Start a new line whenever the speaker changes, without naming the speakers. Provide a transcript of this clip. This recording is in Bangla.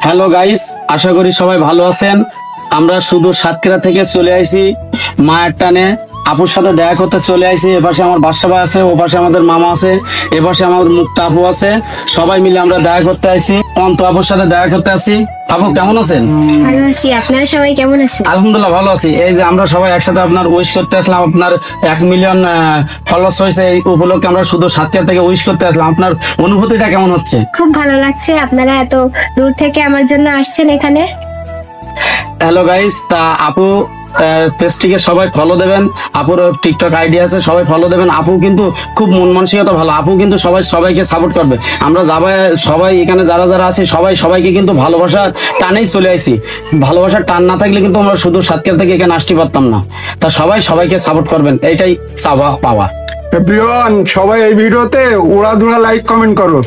হ্যালো গাইস, আশা করি সবাই ভালো আছেন। আমরা শুধু সাতক্ষীরা থেকে চলে আইছি মায়ের টানে আপুর সাথে দেখা করতে চলে আইছি। এপাশে আমার বাসা ভাই আছে, ও পাশে আমাদের মামা আছে, এপাশে আমাদের মুক্তা আপু আছে। সবাই মিলে আমরা দেখা করতে আইছি, অন্ত আপুর সাথে দেখা করতে আছি। আপু কেমন আছেন?
ভালো আছি, আপনারা সবাই কেমন আছেন?
আলহামদুলিল্লাহ ভালো আছি। এই যে আমরা সবাই একসাথে আপনার উইশ করতে আসলাম, আপনার 1 মিলিয়ন ফলোয়ার্স হয়েছে, এই উপলক্ষে আমরা শুধু সাতক্ষীরা থেকে উইশ করতে আসলাম। আপনার অনুভূতিটা কেমন হচ্ছে?
খুব ভালো লাগছে, আপনারা এত দূর থেকে আমার জন্য আসছেন এখানে।
হ্যালো গাইস, তা আপু পেজটিকে সবাই ফলো দেবেন। আপুর টিকটক আইডি আছে, সবাই ফলো দেবেন। আপু কিন্তু খুব মন মানসিকতা ভালো। আপু কিন্তু সবাইকে সাপোর্ট করবে। আমরা সবাই এখানে যারা যারা আছি সবাইকে কিন্তু ভালোবাসা টানেই চলে আইছি। ভালোবাসার টান না থাকলে কিন্তু আমরা শুধু সাতক্ষীরা থেকে এখানে আসতে পারতাম না। তা সবাইকে সাপোর্ট করবেন, এইটাই চাওয়া পাওয়া।
এভরিওয়ান, সবাই এই ভিডিওতে উড়াধুরা লাইক কমেন্ট করো।